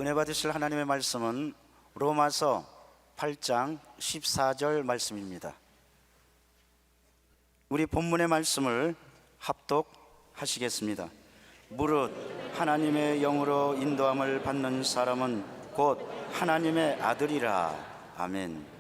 은혜 받으실 하나님의 말씀은 로마서 8장 14절 말씀입니다. 우리 본문의 말씀을 합독하시겠습니다. 무릇 하나님의 영으로 인도함을 받는 사람은 곧 하나님의 아들이라. 아멘.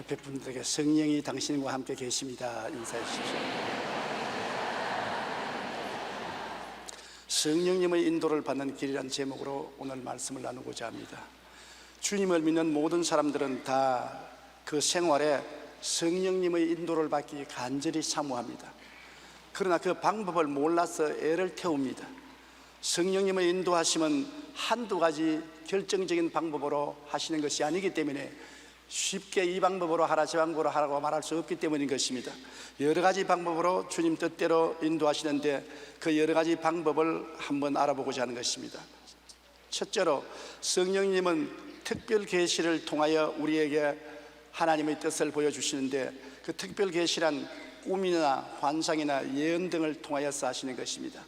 옆에 분들에게 성령이 당신과 함께 계십니다 인사해 주십시오. 성령님의 인도를 받는 길이란 제목으로 오늘 말씀을 나누고자 합니다. 주님을 믿는 모든 사람들은 다 그 생활에 성령님의 인도를 받기 간절히 사모합니다. 그러나 그 방법을 몰라서 애를 태웁니다. 성령님의 인도하심은 한두 가지 결정적인 방법으로 하시는 것이 아니기 때문에 쉽게 이 방법으로 하라 저 방법으로 하라고 말할 수 없기 때문인 것입니다. 여러 가지 방법으로 주님 뜻대로 인도하시는데 그 여러 가지 방법을 한번 알아보고자 하는 것입니다. 첫째로 성령님은 특별 계시를 통하여 우리에게 하나님의 뜻을 보여주시는데 그 특별 계시란 꿈이나 환상이나 예언 등을 통하여서 하시는 것입니다.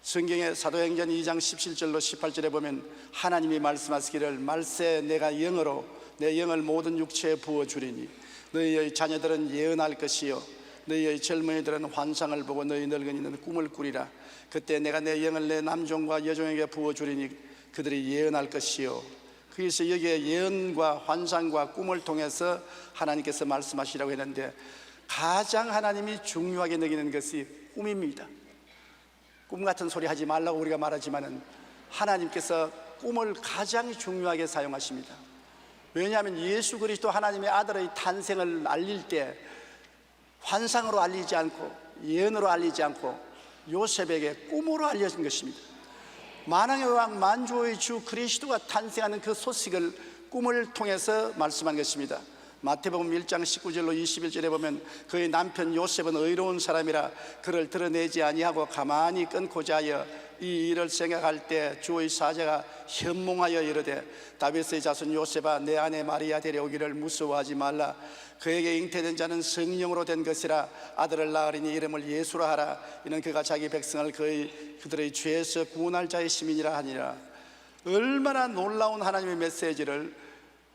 성경의 사도행전 2장 17절로 18절에 보면 하나님이 말씀하시기를 말세 내가 영으로 내 영을 모든 육체에 부어주리니 너희의 자녀들은 예언할 것이요 너희의 젊은이들은 환상을 보고 너희 늙은이는 꿈을 꾸리라. 그때 내가 내 영을 내 남종과 여종에게 부어주리니 그들이 예언할 것이요. 그래서 여기에 예언과 환상과 꿈을 통해서 하나님께서 말씀하시라고 했는데 가장 하나님이 중요하게 여기는 것이 꿈입니다. 꿈 같은 소리 하지 말라고 우리가 말하지만은 하나님께서 꿈을 가장 중요하게 사용하십니다. 왜냐하면 예수 그리스도 하나님의 아들의 탄생을 알릴 때 환상으로 알리지 않고 예언으로 알리지 않고 요셉에게 꿈으로 알려진 것입니다. 만왕의 왕 만주의 주 그리스도가 탄생하는 그 소식을 꿈을 통해서 말씀한 것입니다. 마태복음 1장 19절로 21절에 보면 그의 남편 요셉은 의로운 사람이라 그를 드러내지 아니하고 가만히 끊고자 하여 이 일을 생각할 때 주의 사자가 현몽하여 이르되 다윗의 자손 요셉아 내 아내 마리아 데려오기를 무서워하지 말라. 그에게 잉태된 자는 성령으로 된 것이라. 아들을 낳으리니 이름을 예수라 하라. 이는 그가 자기 백성을 그들의 죄에서 구원할 자의 시민이라 하니라. 얼마나 놀라운 하나님의 메시지를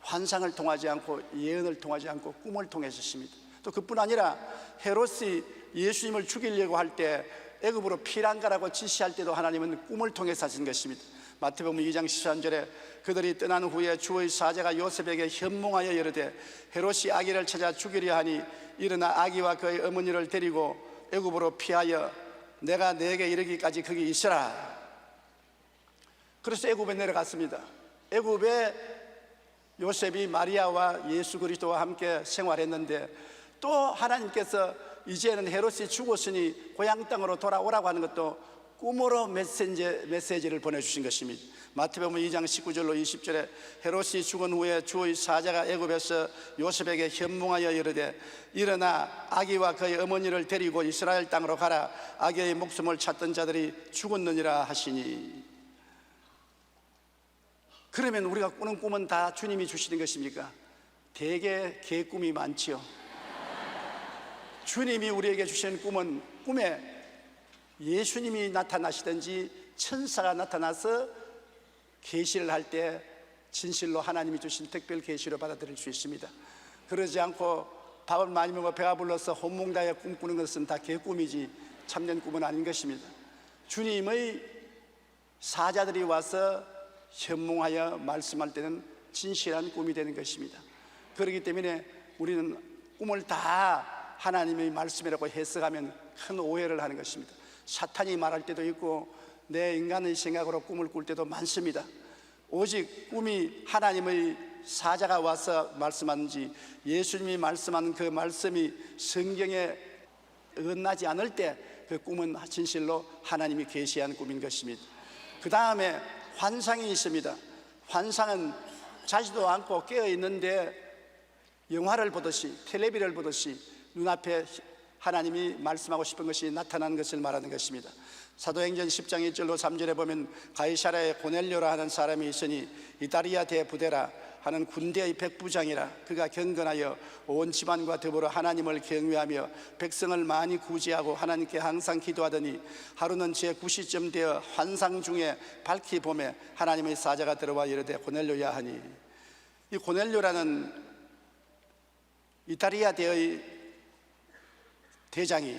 환상을 통하지 않고 예언을 통하지 않고 꿈을 통해서 하십니다. 또 그뿐 아니라 헤롯이 예수님을 죽이려고 할 때 애굽으로 피난가라고 지시할 때도 하나님은 꿈을 통해서 하신 것입니다. 마태복음 2장 13절에 그들이 떠난 후에 주의 사자가 요셉에게 현몽하여 이르되 헤롯이 아기를 찾아 죽이려 하니 일어나 아기와 그의 어머니를 데리고 애굽으로 피하여 내가 내게 이르기까지 거기 있으라. 그래서 애굽에 내려갔습니다. 애굽에 요셉이 마리아와 예수 그리스도와 함께 생활했는데 또 하나님께서 이제는 헤롯이 죽었으니 고향 땅으로 돌아오라고 하는 것도 꿈으로 메시지를 보내주신 것입니다. 마태복음 2장 19절로 20절에 헤롯이 죽은 후에 주의 사자가 애굽에서 요셉에게 현몽하여 이르되 일어나 아기와 그의 어머니를 데리고 이스라엘 땅으로 가라. 아기의 목숨을 찾던 자들이 죽었느니라 하시니. 그러면 우리가 꾸는 꿈은 다 주님이 주시는 것입니까? 대개 개꿈이 많지요. 주님이 우리에게 주시는 꿈은 꿈에 예수님이 나타나시든지 천사가 나타나서 계시를 할 때 진실로 하나님이 주신 특별 계시로 받아들일 수 있습니다. 그러지 않고 밥을 많이 먹어 배가 불러서 혼몽다해 꿈꾸는 것은 다 개꿈이지 참된 꿈은 아닌 것입니다. 주님의 사자들이 와서 현몽하여 말씀할 때는 진실한 꿈이 되는 것입니다. 그렇기 때문에 우리는 꿈을 다 하나님의 말씀이라고 해석하면 큰 오해를 하는 것입니다. 사탄이 말할 때도 있고 내 인간의 생각으로 꿈을 꿀 때도 많습니다. 오직 꿈이 하나님의 사자가 와서 말씀하는지 예수님이 말씀한 그 말씀이 성경에 어긋나지 않을 때 그 꿈은 진실로 하나님이 계시한 꿈인 것입니다. 그 다음에 환상이 있습니다. 환상은 자지도 않고 깨어 있는데 영화를 보듯이 텔레비를 보듯이 눈앞에 하나님이 말씀하고 싶은 것이 나타나는 것을 말하는 것입니다. 사도행전 10장 1절로 3절에 보면 가이사랴에 고넬료라 하는 사람이 있으니 이다리아 대부대라 하는 군대의 백부장이라. 그가 경건하여 온 집안과 더불어 하나님을 경외하며 백성을 많이 구제하고 하나님께 항상 기도하더니 하루는 제9시쯤 되어 환상 중에 밝히 보매 하나님의 사자가 들어와 이르되 고넬료야 하니. 이 고넬료라는 이다리아 대의 대장이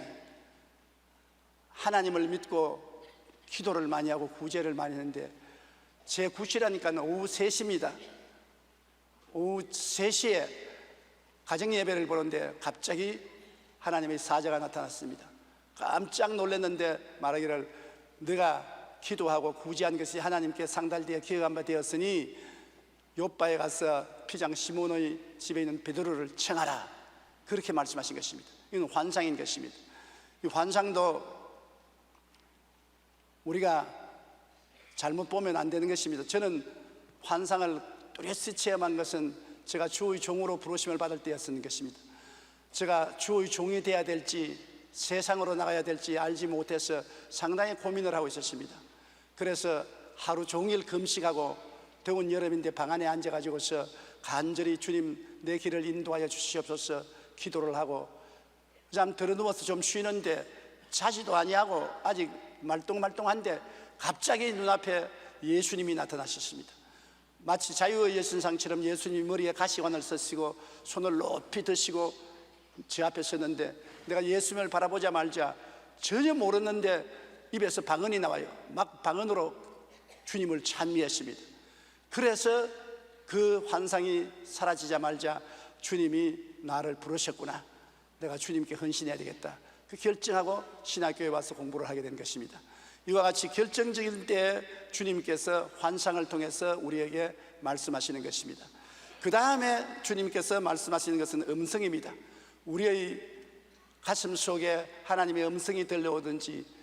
하나님을 믿고 기도를 많이 하고 구제를 많이 했는데 제9시라니까 오후 3시입니다. 오후 3시에 가정 예배를 보는데 갑자기 하나님의 사자가 나타났습니다. 깜짝 놀랐는데 말하기를 네가 기도하고 구제한 것이 하나님께 상달되어 기억한 바 되었으니 요바에 가서 피장 시몬의 집에 있는 베드로를 청하라, 그렇게 말씀하신 것입니다. 이건 환상인 것입니다. 이 환상도 우리가 잘못 보면 안 되는 것입니다. 저는 환상을 뚜렷이 체험한 것은 제가 주의 종으로 부르심을 받을 때였던 것입니다. 제가 주의 종이 되어야 될지 세상으로 나가야 될지 알지 못해서 상당히 고민을 하고 있었습니다. 그래서 하루 종일 금식하고 더운 여름인데 방 안에 앉아가지고서 간절히 주님 내 길을 인도하여 주시옵소서 기도를 하고 잠 들어누워서 좀 쉬는데 자지도 아니하고 아직 말똥말똥한데 갑자기 눈앞에 예수님이 나타나셨습니다. 마치 자유의 여신상처럼 예수님이 머리에 가시관을 쓰시고 손을 높이 드시고 제 앞에 섰는데 내가 예수님을 바라보자 말자 전혀 모르는데 입에서 방언이 나와요. 막 방언으로 주님을 찬미했습니다. 그래서 그 환상이 사라지자 말자 주님이 나를 부르셨구나, 내가 주님께 헌신해야 되겠다, 그 결정하고 신학교에 와서 공부를 하게 된 것입니다. 이와 같이 결정적인 때에 주님께서 환상을 통해서 우리에게 말씀하시는 것입니다. 그 다음에 주님께서 말씀하시는 것은 음성입니다. 우리의 가슴 속에 하나님의 음성이 들려오든지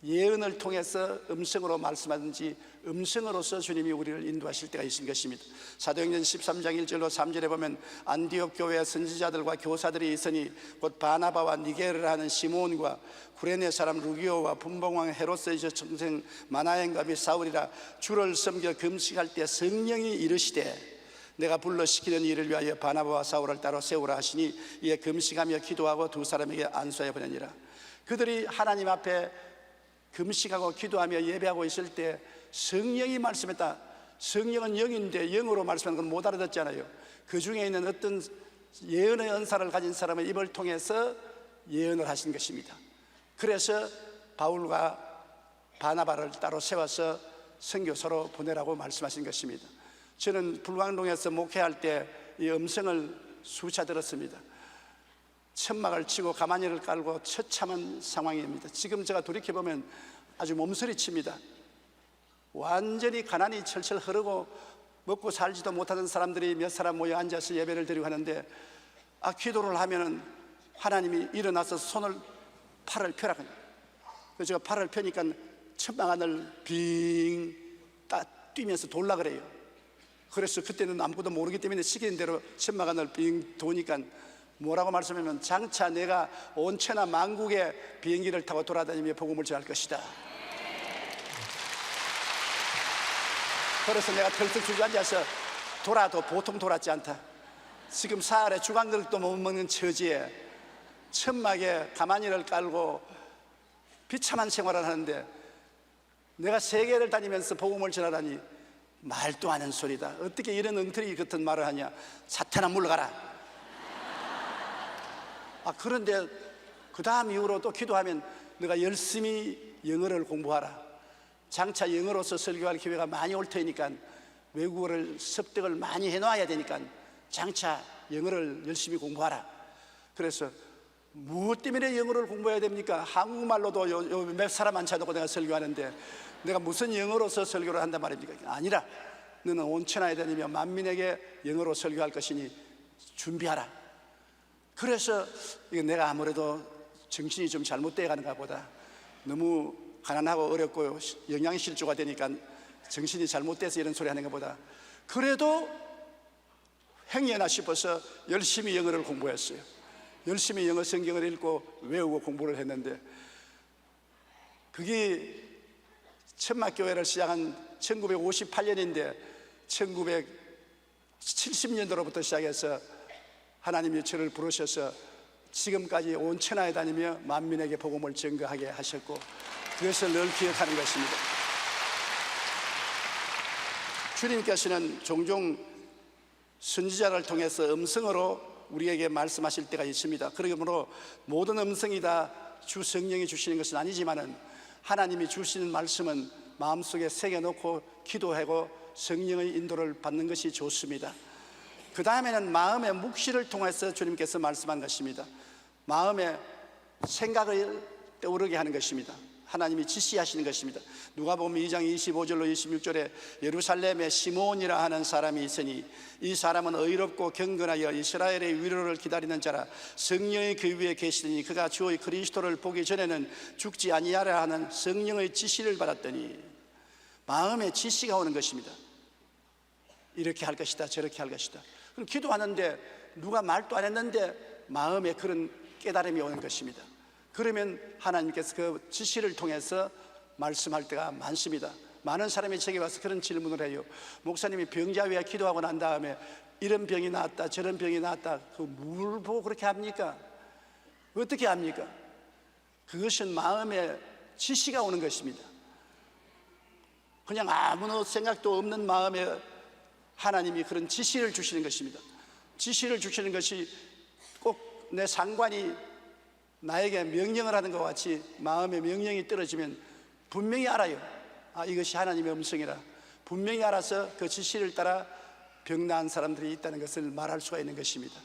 예언을 통해서 음성으로 말씀하든지 음성으로서 주님이 우리를 인도하실 때가 있는 것입니다. 사도행전 13장 1절로 3절에 보면 안디옥 교회에 선지자들과 교사들이 있으니 곧 바나바와 니게르를 하는 시몬과 구레네 사람 루기오와 분봉왕 헤롯의 정생 마나엔과 및 사울이라 주를 섬겨 금식할 때 성령이 이르시되 내가 불러 시키는 일을 위하여 바나바와 사울을 따로 세우라 하시니 이에 금식하며 기도하고 두 사람에게 안수하여 보내니라. 그들이 하나님 앞에 금식하고 기도하며 예배하고 있을 때 성령이 말씀했다. 성령은 영인데 영으로 말씀하는 건 못 알아듣잖아요. 그 중에 있는 어떤 예언의 은사를 가진 사람의 입을 통해서 예언을 하신 것입니다. 그래서 바울과 바나바를 따로 세워서 선교사로 보내라고 말씀하신 것입니다. 저는 불광동에서 목회할 때 이 음성을 수차 들었습니다. 천막을 치고 가마니를 깔고 처참한 상황입니다. 지금 제가 돌이켜보면 아주 몸서리칩니다. 완전히 가난이 철철 흐르고 먹고 살지도 못하는 사람들이 몇 사람 모여 앉아서 예배를 드리고 하는데 기도를 하면은 하나님이 일어나서 손을 팔을 펴라. 그래서 제가 팔을 펴니까 천막 안을 빙 뛰면서 돌라 그래요. 그래서 그때는 아무것도 모르기 때문에 시키는 대로 천막 안을 빙 도니까 뭐라고 말씀하면 장차 내가 온천하 만국의 비행기를 타고 돌아다니며 복음을 전할 것이다. 그래서 내가 털썩 주저앉아서 돌아도 보통 돌았지 않다. 지금 사흘에 주간그릇도 못 먹는 처지에 천막에 가마니를 깔고 비참한 생활을 하는데 내가 세계를 다니면서 복음을 전하다니 말도 안 하는 소리다. 어떻게 이런 엉터리 같은 말을 하냐. 사탄아 물러가라. 그런데 그 다음 이후로 또 기도하면 내가 열심히 영어를 공부하라. 장차 영어로서 설교할 기회가 많이 올 테니까 외국어를 습득을 많이 해놔야 되니까 장차 영어를 열심히 공부하라. 그래서 무엇 때문에 영어를 공부해야 됩니까? 한국말로도 몇 사람 앉혀놓고 내가 설교하는데 내가 무슨 영어로서 설교를 한단 말입니까? 아니라 너는 온천하에 다니며 만민에게 영어로 설교할 것이니 준비하라. 그래서 내가 아무래도 정신이 좀 잘못되어 가는가 보다. 너무 가난하고 어렵고 영양실조가 되니까 정신이 잘못돼서 이런 소리 하는가 보다. 그래도 행여나 싶어서 열심히 영어를 공부했어요. 열심히 영어 성경을 읽고 외우고 공부를 했는데 그게 천막교회를 시작한 1958년인데 1970년도로부터 시작해서 하나님이 저를 부르셔서 지금까지 온 천하에 다니며 만민에게 복음을 증거하게 하셨고 그것을 늘 기억하는 것입니다. 주님께서는 종종 선지자를 통해서 음성으로 우리에게 말씀하실 때가 있습니다. 그러므로 모든 음성이 다 주 성령이 주시는 것은 아니지만은 하나님이 주시는 말씀은 마음속에 새겨놓고 기도하고 성령의 인도를 받는 것이 좋습니다. 그 다음에는 마음의 묵시를 통해서 주님께서 말씀한 것입니다. 마음의 생각을 떠오르게 하는 것입니다. 하나님이 지시하시는 것입니다. 누가복음 2장 25절로 26절에 예루살렘에 시몬이라 하는 사람이 있으니 이 사람은 의롭고 경건하여 이스라엘의 위로를 기다리는 자라. 성령이 그 위에 계시더니 그가 주의 그리스도를 보기 전에는 죽지 아니하라 하는 성령의 지시를 받았더니, 마음의 지시가 오는 것입니다. 이렇게 할 것이다, 저렇게 할 것이다. 그럼 기도하는데 누가 말도 안 했는데 마음에 그런 깨달음이 오는 것입니다. 그러면 하나님께서 그 지시를 통해서 말씀할 때가 많습니다. 많은 사람이 제게 와서 그런 질문을 해요. 목사님이 병자 위에 기도하고 난 다음에 이런 병이 나았다, 저런 병이 나았다, 그 뭘 보고 그렇게 합니까? 어떻게 합니까? 그것은 마음에 지시가 오는 것입니다. 그냥 아무런 생각도 없는 마음에 하나님이 그런 지시를 주시는 것입니다. 지시를 주시는 것이 꼭 내 상관이 나에게 명령을 하는 것 같이 마음의 명령이 떨어지면 분명히 알아요. 아, 이것이 하나님의 음성이라. 분명히 알아서 그 지시를 따라 병나은 사람들이 있다는 것을 말할 수가 있는 것입니다.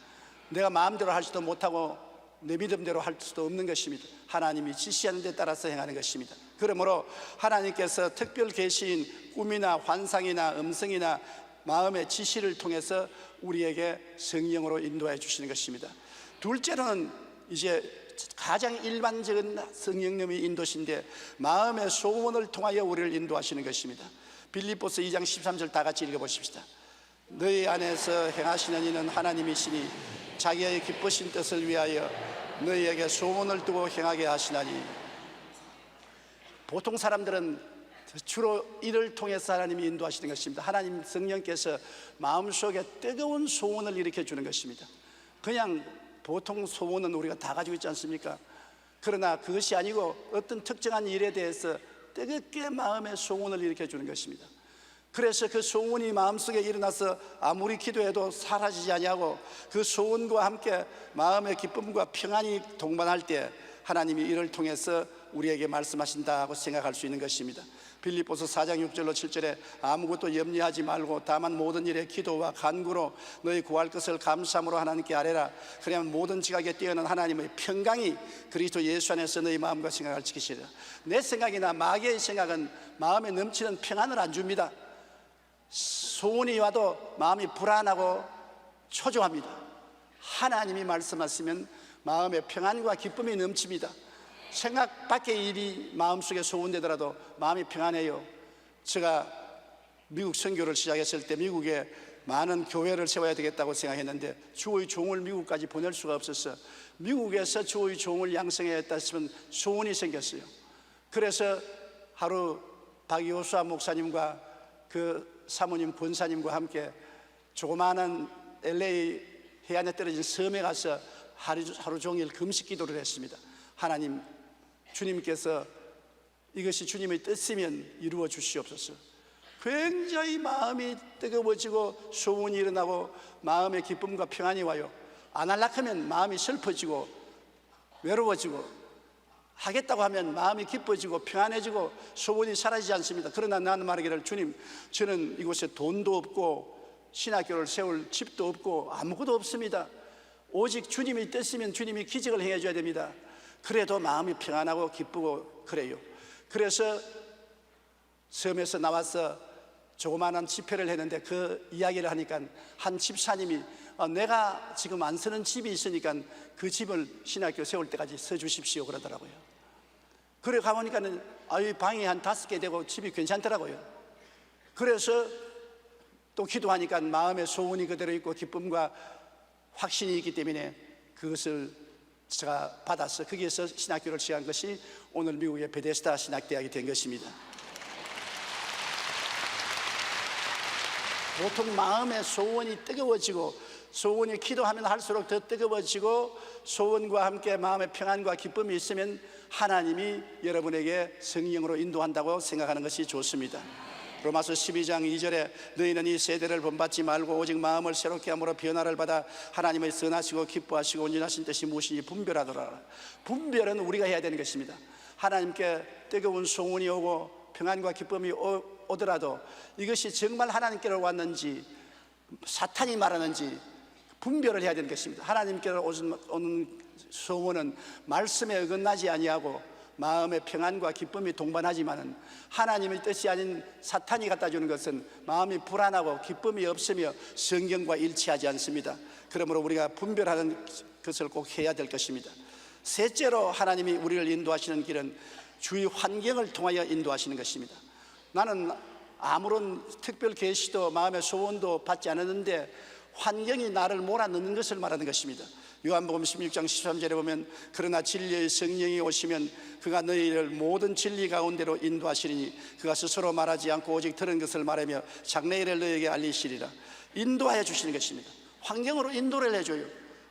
내가 마음대로 할 수도 못하고 내 믿음대로 할 수도 없는 것입니다. 하나님이 지시하는 데 따라서 행하는 것입니다. 그러므로 하나님께서 특별 계시인 꿈이나 환상이나 음성이나 마음의 지시를 통해서 우리에게 성령으로 인도해 주시는 것입니다. 둘째로는 이제 가장 일반적인 성령님의 인도신데 마음의 소원을 통하여 우리를 인도하시는 것입니다. 빌립보서 2장 13절 다 같이 읽어보십시다. 너희 안에서 행하시는 이는 하나님이시니 자기의 기쁘신 뜻을 위하여 너희에게 소원을 두고 행하게 하시나니. 보통 사람들은 주로 이를 통해서 하나님이 인도하시는 것입니다. 하나님 성령께서 마음속에 뜨거운 소원을 일으켜 주는 것입니다. 그냥 보통 소원은 우리가 다 가지고 있지 않습니까? 그러나 그것이 아니고 어떤 특정한 일에 대해서 뜨겁게 마음의 소원을 일으켜 주는 것입니다. 그래서 그 소원이 마음속에 일어나서 아무리 기도해도 사라지지 아니하고 그 소원과 함께 마음의 기쁨과 평안이 동반할 때 하나님이 이를 통해서 우리에게 말씀하신다고 생각할 수 있는 것입니다. 빌립보서 4장 6절로 7절에 아무것도 염려하지 말고 다만 모든 일에 기도와 간구로 너희 구할 것을 감사함으로 하나님께 아뢰라. 그러면 모든 지각에 뛰어난 하나님의 평강이 그리스도 예수 안에서 너희 마음과 생각을 지키시리라. 내 생각이나 마귀의 생각은 마음에 넘치는 평안을 안 줍니다. 소원이 와도 마음이 불안하고 초조합니다. 하나님이 말씀하시면 마음에 평안과 기쁨이 넘칩니다. 생각 밖의 일이 마음속에 소원되더라도 마음이 평안해요. 제가 미국 선교를 시작했을 때 미국에 많은 교회를 세워야 되겠다고 생각했는데 주의 종을 미국까지 보낼 수가 없었어. 미국에서 주의 종을 양성해야 했다 싶으면 소원이 생겼어요. 그래서 하루 박효수아 목사님과 그 사모님 권사님과 함께 조그마한 LA 해안에 떨어진 섬에 가서 하루 종일 금식 기도를 했습니다. 하나님, 주님께서 이것이 주님의 뜻이면 이루어 주시옵소서. 굉장히 마음이 뜨거워지고 소원이 일어나고 마음의 기쁨과 평안이 와요. 안 하려고 하면 마음이 슬퍼지고 외로워지고, 하겠다고 하면 마음이 기뻐지고 평안해지고 소원이 사라지지 않습니다. 그러나 나는 말하기를, 주님, 저는 이곳에 돈도 없고 신학교를 세울 집도 없고 아무것도 없습니다. 오직 주님이 뜻이면 주님이 기적을 행해 줘야 됩니다. 그래도 마음이 평안하고 기쁘고 그래요. 그래서 섬에서 나와서 조그마한 집회를 했는데 그 이야기를 하니까 한 집사님이 내가 지금 안 쓰는 집이 있으니까 그 집을 신학교 세울 때까지 써주십시오 그러더라고요. 그래 가보니까 방이 한 5개 되고 집이 괜찮더라고요. 그래서 또 기도하니까 마음의 소원이 그대로 있고 기쁨과 확신이 있기 때문에 그것을 제가 받아서 거기에서 신학교를 시작한 것이 오늘 미국의 베데스다 신학대학이 된 것입니다. 보통 마음의 소원이 뜨거워지고 소원이 기도하면 할수록 더 뜨거워지고 소원과 함께 마음의 평안과 기쁨이 있으면 하나님이 여러분에게 성령으로 인도한다고 생각하는 것이 좋습니다. 로마서 12장 2절에 너희는 이 세대를 본받지 말고 오직 마음을 새롭게 함으로 변화를 받아 하나님의 선하시고 기뻐하시고 온전하신 뜻이 무엇인지 분별하더라. 분별은 우리가 해야 되는 것입니다. 하나님께 뜨거운 소원이 오고 평안과 기쁨이 오더라도 이것이 정말 하나님께로 왔는지 사탄이 말하는지 분별을 해야 되는 것입니다. 하나님께로 오는 소원은 말씀에 어긋나지 아니하고 마음의 평안과 기쁨이 동반하지만은 하나님의 뜻이 아닌 사탄이 갖다 주는 것은 마음이 불안하고 기쁨이 없으며 성경과 일치하지 않습니다. 그러므로 우리가 분별하는 것을 꼭 해야 될 것입니다. 셋째로 하나님이 우리를 인도하시는 길은 주위 환경을 통하여 인도하시는 것입니다. 나는 아무런 특별 계시도 마음의 소원도 받지 않았는데 환경이 나를 몰아넣는 것을 말하는 것입니다. 요한복음 16장 13절에 보면 그러나 진리의 성령이 오시면 그가 너희를 모든 진리 가운데로 인도하시리니 그가 스스로 말하지 않고 오직 들은 것을 말하며 장래일을 너희에게 알리시리라. 인도하여 주시는 것입니다. 환경으로 인도를 해줘요.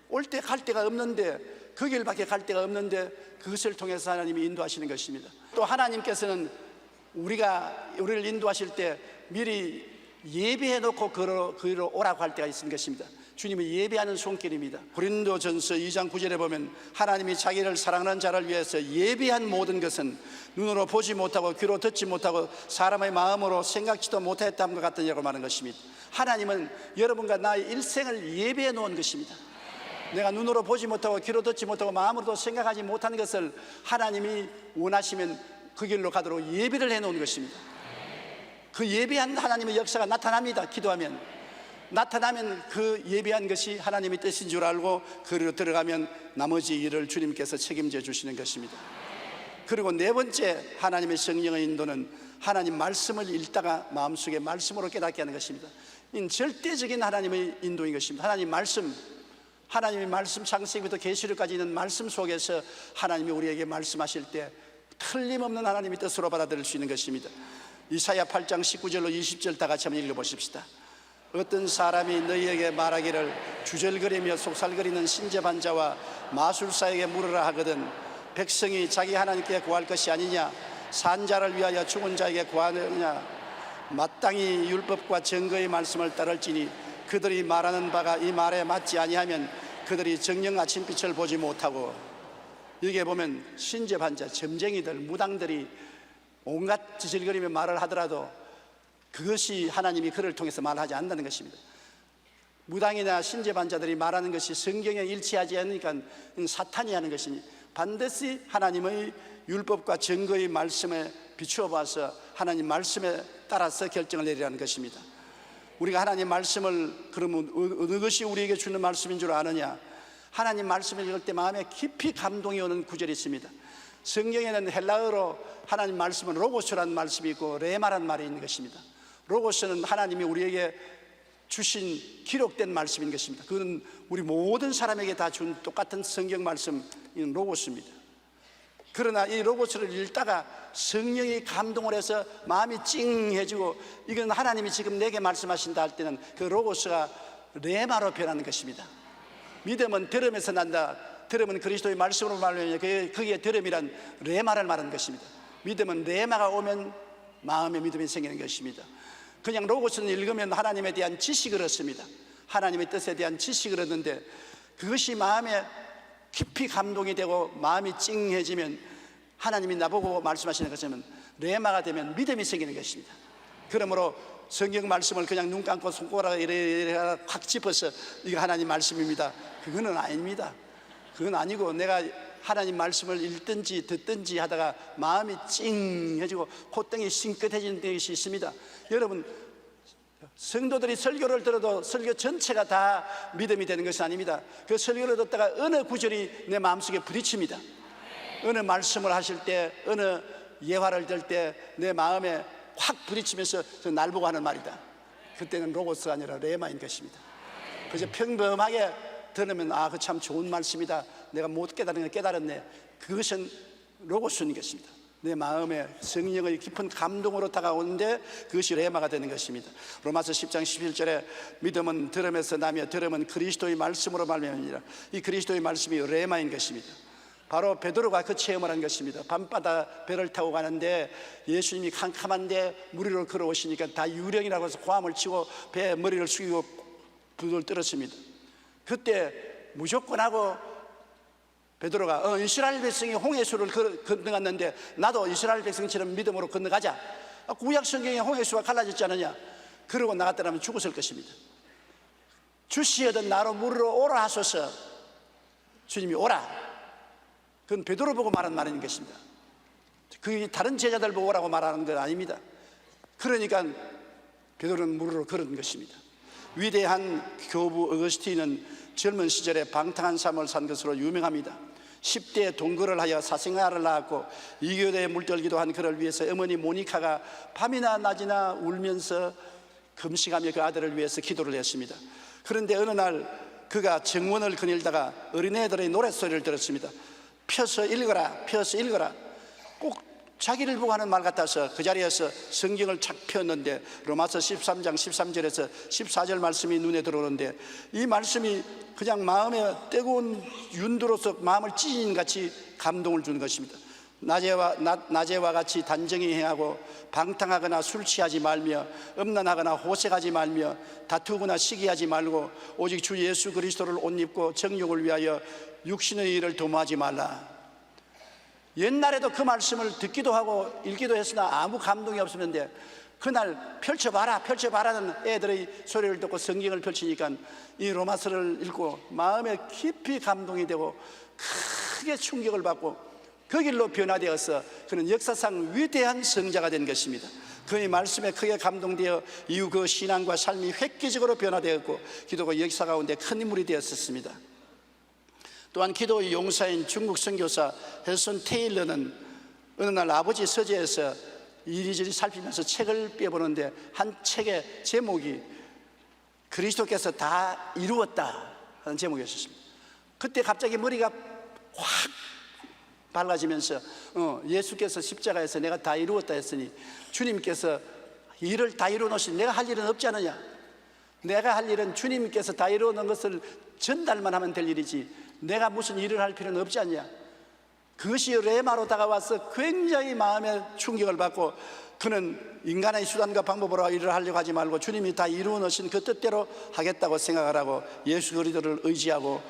올 때 갈 데가 없는데, 그 길밖에 갈 데가 없는데 그것을 통해서 하나님이 인도하시는 것입니다. 또 하나님께서는 우리를 인도하실 때 미리 예배해 놓고 그로 오라고 할 때가 있는 것입니다. 주님이 예배하는 손길입니다. 고린도전서 2장 9절에 보면 하나님이 자기를 사랑하는 자를 위해서 예배한 모든 것은 눈으로 보지 못하고 귀로 듣지 못하고 사람의 마음으로 생각지도 못했다는 것 같으냐고 말하는 것입니다. 하나님은 여러분과 나의 일생을 예배해 놓은 것입니다. 내가 눈으로 보지 못하고 귀로 듣지 못하고 마음으로도 생각하지 못한 것을 하나님이 원하시면 그 길로 가도록 예배를 해 놓은 것입니다. 그 예배한 하나님의 역사가 나타납니다. 기도하면 나타나면 그 예배한 것이 하나님의 뜻인 줄 알고 그리로 들어가면 나머지 일을 주님께서 책임져 주시는 것입니다. 그리고 네 번째 하나님의 성령의 인도는 하나님 말씀을 읽다가 마음속에 말씀으로 깨닫게 하는 것입니다. 이는 절대적인 하나님의 인도인 것입니다. 하나님의 말씀 창세기부터 계시록까지 있는 말씀 속에서 하나님이 우리에게 말씀하실 때 틀림없는 하나님의 뜻으로 받아들일 수 있는 것입니다. 이사야 8장 19절로 20절 다 같이 한번 읽어보십시다. 어떤 사람이 너희에게 말하기를 주절거리며 속살거리는 신접한 자와 마술사에게 물으라 하거든 백성이 자기 하나님께 구할 것이 아니냐 산자를 위하여 죽은 자에게 구하느냐 마땅히 율법과 증거의 말씀을 따를지니 그들이 말하는 바가 이 말에 맞지 아니하면 그들이 정녕 아침빛을 보지 못하고. 여기에 보면 신접한 자, 점쟁이들, 무당들이 온갖 지질거리며 말을 하더라도 그것이 하나님이 그를 통해서 말하지 않는다는 것입니다. 무당이나 신접한 자들이 말하는 것이 성경에 일치하지 않으니까 사탄이 하는 것이니 반드시 하나님의 율법과 증거의 말씀에 비추어 봐서 하나님 말씀에 따라서 결정을 내리라는 것입니다. 우리가 하나님 말씀을 그러면 어느 것이 우리에게 주는 말씀인 줄 아느냐? 하나님 말씀을 읽을 때 마음에 깊이 감동이 오는 구절이 있습니다. 성경에는 헬라어로 하나님 말씀은 로고스라는 말씀이 있고 레마라는 말이 있는 것입니다. 로고스는 하나님이 우리에게 주신 기록된 말씀인 것입니다. 그건 우리 모든 사람에게 다 준 똑같은 성경 말씀인 로고스입니다. 그러나 이 로고스를 읽다가 성령이 감동을 해서 마음이 찡해지고 이건 하나님이 지금 내게 말씀하신다 할 때는 그 로고스가 레마로 변하는 것입니다. 믿음은 들음에서 난다. 들음은 그리스도의 말씀으로 말하면 그게 들음이란 레마를 말하는 것입니다. 믿음은 레마가 오면 마음의 믿음이 생기는 것입니다. 그냥 로고스는 읽으면 하나님에 대한 지식을 얻습니다. 하나님의 뜻에 대한 지식을 얻는데 그것이 마음에 깊이 감동이 되고 마음이 찡해지면 하나님이 나보고 말씀하시는 것처럼 레마가 되면 믿음이 생기는 것입니다. 그러므로 성경 말씀을 그냥 눈 감고 손가락에 이래 확 짚어서 이거 하나님 말씀입니다. 그거는 아닙니다. 그건 아니고 내가 하나님 말씀을 읽든지 듣든지 하다가 마음이 찡해지고 콧등이 싱긋해지는 것이 있습니다. 여러분, 성도들이 설교를 들어도 설교 전체가 다 믿음이 되는 것이 아닙니다. 그 설교를 듣다가 어느 구절이 내 마음속에 부딪힙니다. 어느 말씀을 하실 때, 어느 예화를 들 때 내 마음에 확 부딪히면서 날 보고 하는 말이다. 그때는 로고스가 아니라 레마인 것입니다. 그저 평범하게 들으면 아, 그 참 좋은 말씀이다. 내가 못 깨달은 걸 깨달았네. 그것은 로고스인 것입니다. 내 마음에 성령의 깊은 감동으로 다가오는데 그것이 레마가 되는 것입니다. 로마서 10장 11절에 믿음은 들음에서 나며 들음은 그리스도의 말씀으로 말미암으니라. 이 그리스도의 말씀이 레마인 것입니다. 바로 베드로가 그 체험을 한 것입니다. 밤바다 배를 타고 가는데 예수님이 캄캄한데 물 위로 걸어오시니까 다 유령이라고 해서 고함을 치고 배에 머리를 숙이고 불을 떨었습니다. 그때 무조건 하고 베드로가 이스라엘 백성이 홍해수를 건너갔는데 나도 이스라엘 백성처럼 믿음으로 건너가자. 구약 성경에 홍해수가 갈라졌지 않느냐? 그러고 나갔더라면 죽었을 것입니다. 주시어든 나로 물으러 오라 하소서. 주님이 오라, 그건 베드로 보고 말한 말인 것입니다. 그 다른 제자들 보고 오라고 말하는 건 아닙니다. 그러니까 베드로는 물으러 걸은 것입니다. 위대한 교부 어거스틴은 젊은 시절에 방탕한 삶을 산 것으로 유명합니다. 10대에 동거를 하여 사생아를 낳았고 이교대에 물들기도 한 그를 위해서 어머니 모니카가 밤이나 낮이나 울면서 금식하며 그 아들을 위해서 기도를 했습니다. 그런데 어느 날 그가 정원을 거닐다가 어린애들의 노랫소리를 들었습니다. 펴서 읽어라, 펴서 읽어라. 꼭 자기를 보고 하는 말 같아서 그 자리에서 성경을 착 폈는데 로마서 13장 13절에서 14절 말씀이 눈에 들어오는데 이 말씀이 그냥 마음에 뜨거운 윤두로서 마음을 찢은 같이 감동을 주는 것입니다. 낮에와 같이 단정히 행하고 방탕하거나 술 취하지 말며 음란하거나 호색하지 말며 다투거나 시기하지 말고 오직 주 예수 그리스도를 옷 입고 정욕을 위하여 육신의 일을 도모하지 말라. 옛날에도 그 말씀을 듣기도 하고 읽기도 했으나 아무 감동이 없었는데 그날 펼쳐봐라 펼쳐봐라는 애들의 소리를 듣고 성경을 펼치니까 이 로마서를 읽고 마음에 깊이 감동이 되고 크게 충격을 받고 그 길로 변화되어서 그는 역사상 위대한 성자가 된 것입니다. 그의 말씀에 크게 감동되어 이후 그 신앙과 삶이 획기적으로 변화되었고 기도가 역사 가운데 큰 인물이 되었습니다. 또한 기도의 용사인 중국 선교사 헬슨 테일러는 어느 날 아버지 서재에서 이리저리 살피면서 책을 빼보는데 한 책의 제목이 그리스도께서 다 이루었다 하는 제목이었습니다. 그때 갑자기 머리가 확 밝아지면서 예수께서 십자가에서 내가 다 이루었다 했으니 주님께서 일을 다 이루어 놓으신 내가 할 일은 없지 않느냐. 내가 할 일은 주님께서 다 이루어 놓은 것을 전달만 하면 될 일이지 내가 무슨 일을 할 필요는 없지 않냐. 그것이 레마로 다가와서 굉장히 마음에 충격을 받고 그는 인간의 수단과 방법으로 일을 하려고 하지 말고 주님이 다 이루어 놓으신 그 뜻대로 하겠다고 생각을 하고 예수 그리스도를 의지하고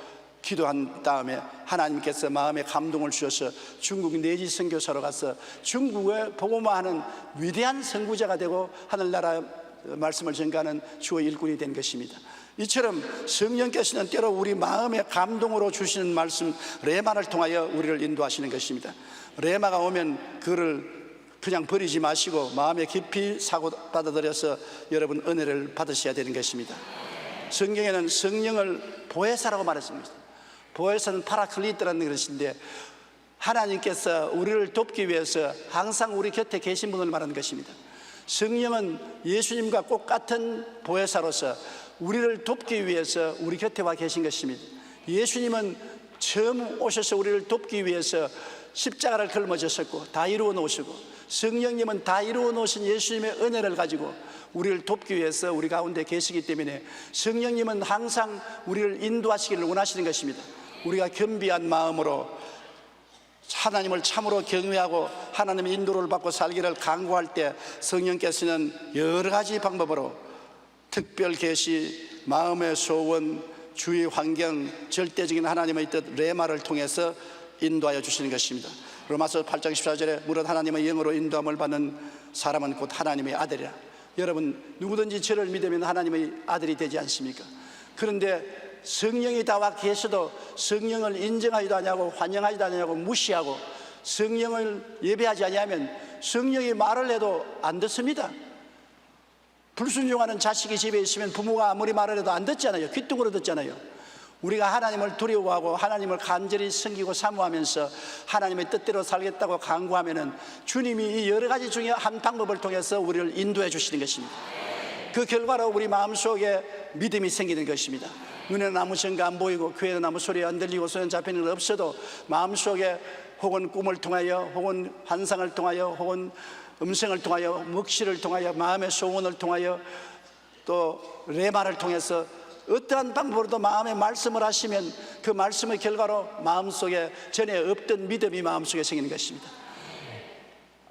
기도한 다음에 하나님께서 마음에 감동을 주셔서 중국 내지 선교사로 가서 중국에 복음화하는 위대한 선구자가 되고 하늘나라 말씀을 전가하는 주의 일꾼이 된 것입니다. 이처럼 성령께서는 때로 우리 마음에 감동으로 주시는 말씀 레마를 통하여 우리를 인도하시는 것입니다. 레마가 오면 그를 그냥 버리지 마시고 마음에 깊이 사고 받아들여서 여러분 은혜를 받으셔야 되는 것입니다. 성경에는 성령을 보혜사라고 말했습니다. 보혜사는 파라클리트라는 것인데 하나님께서 우리를 돕기 위해서 항상 우리 곁에 계신 분을 말하는 것입니다. 성령은 예수님과 똑같은 보혜사로서 우리를 돕기 위해서 우리 곁에 와 계신 것입니다. 예수님은 처음 오셔서 우리를 돕기 위해서 십자가를 걸머졌었고 다 이루어 놓으시고 성령님은 다 이루어 놓으신 예수님의 은혜를 가지고 우리를 돕기 위해서 우리 가운데 계시기 때문에 성령님은 항상 우리를 인도하시기를 원하시는 것입니다. 우리가 겸비한 마음으로 하나님을 참으로 경외하고 하나님의 인도를 받고 살기를 간구할 때 성령께서는 여러 가지 방법으로 특별 계시, 마음의 소원, 주의 환경, 절대적인 하나님의 뜻 레마를 통해서 인도하여 주시는 것입니다. 로마서 8장 14절에 무릇 하나님의 영으로 인도함을 받는 사람은 곧 하나님의 아들이라. 여러분 누구든지 저를 믿으면 하나님의 아들이 되지 않습니까? 그런데 성령이 다와 계셔도 성령을 인정하지도 않냐고 환영하지도 않냐고 무시하고 성령을 예배하지 아니하면 성령이 말을 해도 안 듣습니다. 불순종하는 자식이 집에 있으면 부모가 아무리 말을 해도 안 듣잖아요. 귓등으로 듣잖아요. 우리가 하나님을 두려워하고 하나님을 간절히 섬기고 사모하면서 하나님의 뜻대로 살겠다고 간구하면은 주님이 이 여러 가지 중에 한 방법을 통해서 우리를 인도해 주시는 것입니다. 그 결과로 우리 마음속에 믿음이 생기는 것입니다. 눈에는 아무 증거 안 보이고 귀에는 아무 소리 안 들리고 손에 잡히는 건 없어도 마음속에 혹은 꿈을 통하여 혹은 환상을 통하여 혹은 음성을 통하여 묵시를 통하여 마음의 소원을 통하여 또 레마를 통해서 어떠한 방법으로도 마음에 말씀을 하시면 그 말씀의 결과로 마음속에 전에 없던 믿음이 마음속에 생기는 것입니다.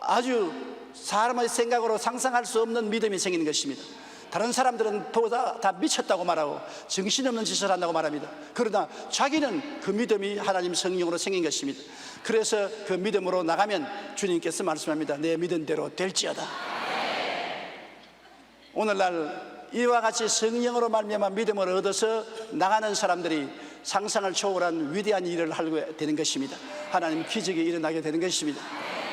아주 사람의 생각으로 상상할 수 없는 믿음이 생기는 것입니다. 다른 사람들은 보다 다 미쳤다고 말하고 정신없는 짓을 한다고 말합니다. 그러나 자기는 그 믿음이 하나님 성령으로 생긴 것입니다. 그래서 그 믿음으로 나가면 주님께서 말씀합니다. 내 믿은 대로 될지어다. 오늘날 이와 같이 성령으로 말미암아 믿음을 얻어서 나가는 사람들이 상상을 초월한 위대한 일을 하게 되는 것입니다. 하나님 기적이 일어나게 되는 것입니다.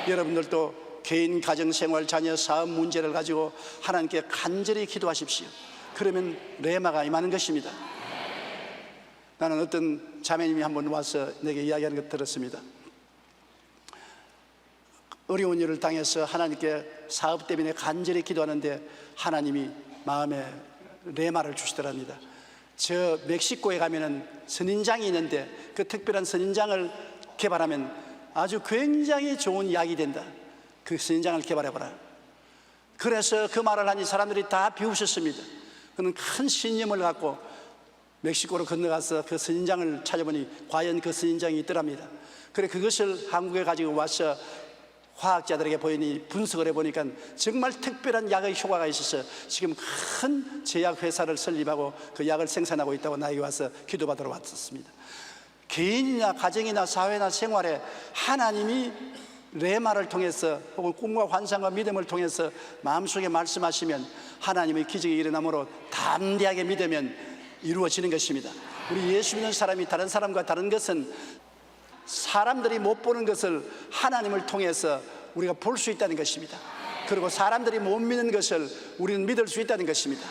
여러분들도 개인, 가정, 생활, 자녀, 사업 문제를 가지고 하나님께 간절히 기도하십시오. 그러면 레마가 임하는 것입니다. 나는 어떤 자매님이 한번 와서 내게 이야기하는 것 들었습니다. 어려운 일을 당해서 하나님께 사업 때문에 간절히 기도하는데 하나님이 마음에 레마를 주시더랍니다. 저 멕시코에 가면은 선인장이 있는데 그 특별한 선인장을 개발하면 아주 굉장히 좋은 약이 된다. 그 선인장을 개발해봐라. 그래서 그 말을 하니 사람들이 다 비웃었습니다. 그는 큰 신념을 갖고 멕시코로 건너가서 그 선인장을 찾아보니 과연 그 선인장이 있더랍니다. 그래 그것을 한국에 가지고 와서 화학자들에게 보이니 분석을 해보니까 정말 특별한 약의 효과가 있어서 지금 큰 제약회사를 설립하고 그 약을 생산하고 있다고 나에게 와서 기도받으러 왔었습니다. 개인이나 가정이나 사회나 생활에 하나님이 레마를 통해서 혹은 꿈과 환상과 믿음을 통해서 마음속에 말씀하시면 하나님의 기적이 일어나므로 담대하게 믿으면 이루어지는 것입니다. 우리 예수 믿는 사람이 다른 사람과 다른 것은 사람들이 못 보는 것을 하나님을 통해서 우리가 볼 수 있다는 것입니다. 그리고 사람들이 못 믿는 것을 우리는 믿을 수 있다는 것입니다.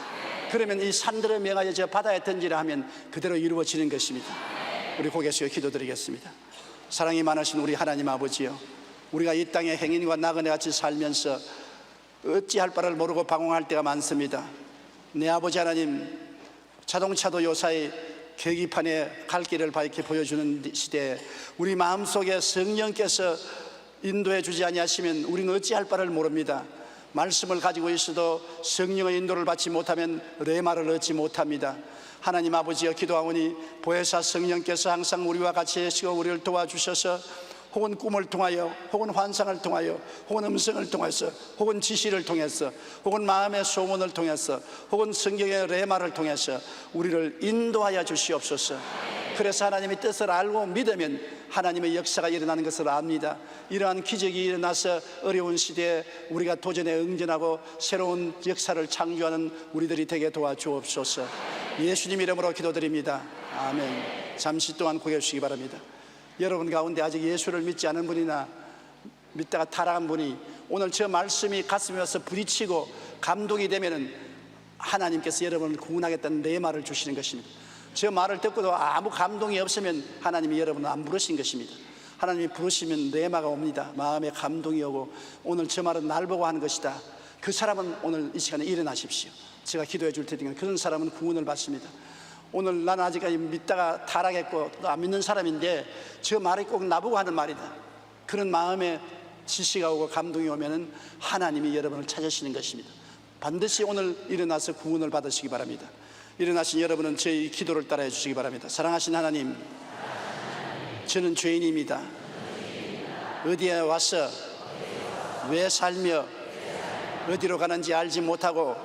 그러면 이 산들을 명하여 저 바다에 던지라 하면 그대로 이루어지는 것입니다. 우리 고개 숙여 기도드리겠습니다. 사랑이 많으신 우리 하나님 아버지요, 우리가 이 땅에 행인과 나그네 같이 살면서 어찌할 바를 모르고 방황할 때가 많습니다. 내 아버지 하나님, 자동차도 요사이 계기판에 갈 길을 밝게 보여주는 시대에 우리 마음속에 성령께서 인도해 주지 아니하시면 우리는 어찌할 바를 모릅니다. 말씀을 가지고 있어도 성령의 인도를 받지 못하면 레마를 얻지 못합니다. 하나님 아버지여, 기도하오니 보혜사 성령께서 항상 우리와 같이 계시고 우리를 도와주셔서 혹은 꿈을 통하여, 혹은 환상을 통하여, 혹은 음성을 통해서, 혹은 지시를 통해서, 혹은 마음의 소문을 통해서, 혹은 성경의 레마를 통해서 우리를 인도하여 주시옵소서. 그래서 하나님의 뜻을 알고 믿으면 하나님의 역사가 일어나는 것을 압니다. 이러한 기적이 일어나서 어려운 시대에 우리가 도전에 응전하고 새로운 역사를 창조하는 우리들이 되게 도와주옵소서. 예수님 이름으로 기도드립니다. 아멘. 잠시 동안 고개 주시기 바랍니다. 여러분 가운데 아직 예수를 믿지 않은 분이나 믿다가 타락한 분이 오늘 저 말씀이 가슴에 와서 부딪히고 감동이 되면은 하나님께서 여러분을 구원하겠다는 레마를 주시는 것입니다. 저 말을 듣고도 아무 감동이 없으면 하나님이 여러분을 안 부르신 것입니다. 하나님이 부르시면 레마가 옵니다. 마음에 감동이 오고 오늘 저 말은 날 보고 하는 것이다. 그 사람은 오늘 이 시간에 일어나십시오. 제가 기도해 줄 테니까 그런 사람은 구원을 받습니다. 오늘 나는 아직까지 믿다가 타락했고 또 안 믿는 사람인데 저 말이 꼭 나보고 하는 말이다. 그런 마음에 지시가 오고 감동이 오면은 하나님이 여러분을 찾으시는 것입니다. 반드시 오늘 일어나서 구원을 받으시기 바랍니다. 일어나신 여러분은 저희 기도를 따라해 주시기 바랍니다. 사랑하신 하나님, 저는 죄인입니다. 어디에 와서 왜 살며 어디로 가는지 알지 못하고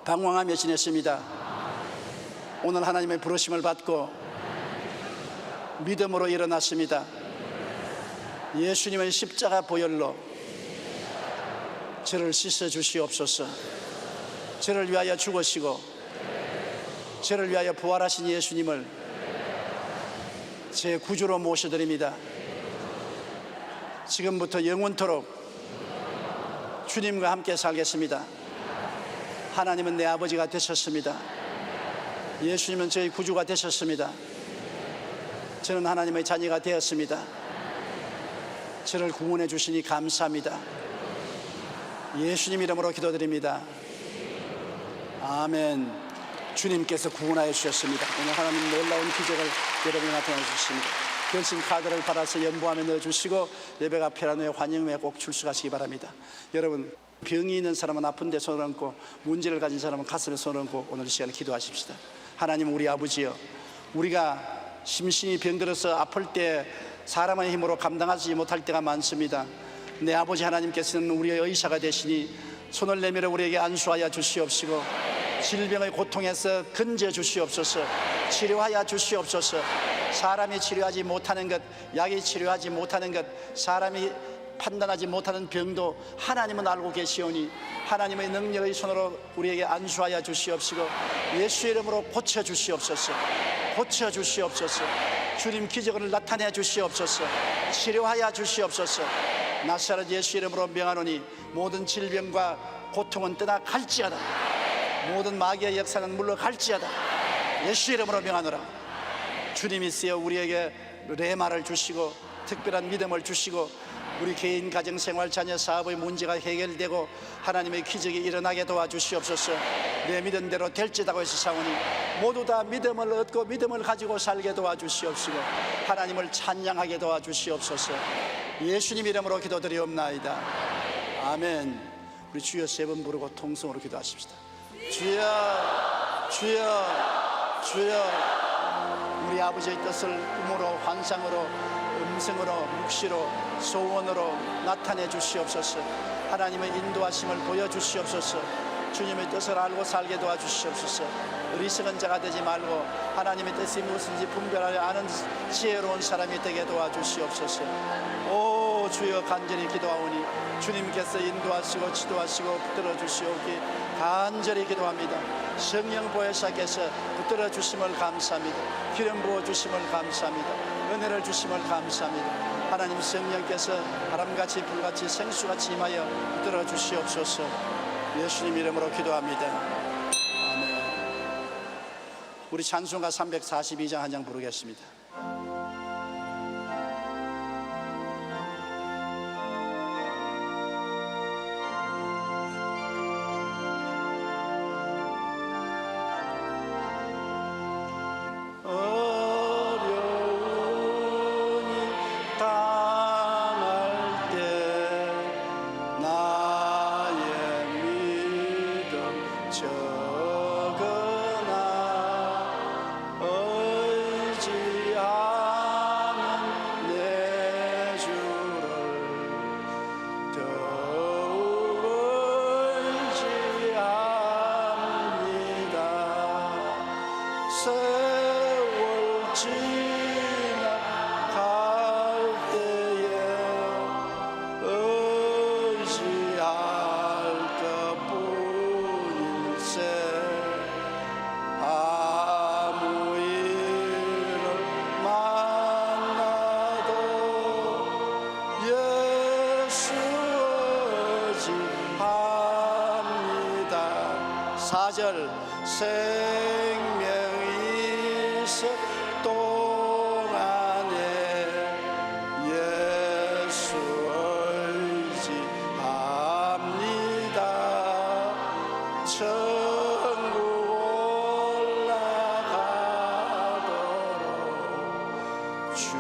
방황하며 지냈습니다. 오늘 하나님의 부르심을 받고 믿음으로 일어났습니다. 예수님의 십자가 보혈로 저를 씻어 주시옵소서. 저를 위하여 죽으시고 저를 위하여 부활하신 예수님을 제 구주로 모셔드립니다. 지금부터 영원토록 주님과 함께 살겠습니다. 하나님은 내 아버지가 되셨습니다. 예수님은 저희 구주가 되셨습니다. 저는 하나님의 자녀가 되었습니다. 저를 구원해 주시니 감사합니다. 예수님 이름으로 기도드립니다. 아멘. 주님께서 구원하여 주셨습니다. 오늘 하나님 놀라운 기적을 여러분이 나타내 주십니다. 결심 카드를 받아서 연보함에 넣어주시고 예배 앞에 나누어 환영회 꼭 출석하시기 바랍니다. 여러분, 병이 있는 사람은 아픈 데 손을 얹고 문제를 가진 사람은 가슴에 손을 얹고 오늘 이 시간에 기도하십시다. 하나님 우리 아버지여, 우리가 심신이 병들어서 아플 때 사람의 힘으로 감당하지 못할 때가 많습니다. 내 아버지 하나님께서는 우리의 의사가 되시니 손을 내밀어 우리에게 안수하여 주시옵시고 질병의 고통에서 건져 주시옵소서. 치료하여 주시옵소서. 사람이 치료하지 못하는 것, 약이 치료하지 못하는 것, 사람이 판단하지 못하는 병도 하나님은 알고 계시오니 하나님의 능력의 손으로 우리에게 안수하여 주시옵시고 예수의 이름으로 고쳐 주시옵소서. 고쳐 주시옵소서. 주님 기적을 나타내 주시옵소서. 치료하여 주시옵소서. 나사렛 예수 이름으로 명하노니 모든 질병과 고통은 떠나갈지어다. 모든 마귀의 역사는 물러갈지어다. 예수 이름으로 명하노라. 주님이 쓰여 우리에게 레마를 주시고 특별한 믿음을 주시고 우리 개인 가정생활 자녀 사업의 문제가 해결되고 하나님의 기적이 일어나게 도와주시옵소서. 내 믿은 대로 될지다고 해서 사오니 모두 다 믿음을 얻고 믿음을 가지고 살게 도와주시옵시고 하나님을 찬양하게 도와주시옵소서. 예수님 이름으로 기도드리옵나이다. 아멘. 우리 주여 세 번 부르고 통성으로 기도하십시다. 주여, 주여, 주여. 우리 아버지의 뜻을 꿈으로, 환상으로, 음성으로, 묵시로, 소원으로 나타내 주시옵소서. 하나님의 인도하심을 보여주시옵소서. 주님의 뜻을 알고 살게 도와주시옵소서. 어리석은 자가 되지 말고 하나님의 뜻이 무엇인지 분별하여 아는 지혜로운 사람이 되게 도와주시옵소서. 오 주여, 간절히 기도하오니 주님께서 인도하시고 지도하시고 붙들어 주시오기 간절히 기도합니다. 성령 보혜사께서 붙들어 주심을 감사합니다. 기름 부어 주심을 감사합니다. 은혜를 주심을 감사합니다. 하나님 성령께서 바람같이 불같이 생수같이 임하여 붙들어 주시옵소서. 예수님 이름으로 기도합니다. 아멘. 우리 찬송가 342장 한 장 부르겠습니다. 세월 지나갈 때에 의지할 것뿐일세. 아무 일을 만나도 예수 의지합니다. 4절 생명이 있을 동안에 예수 의지합니다. 천국 올라가도록 주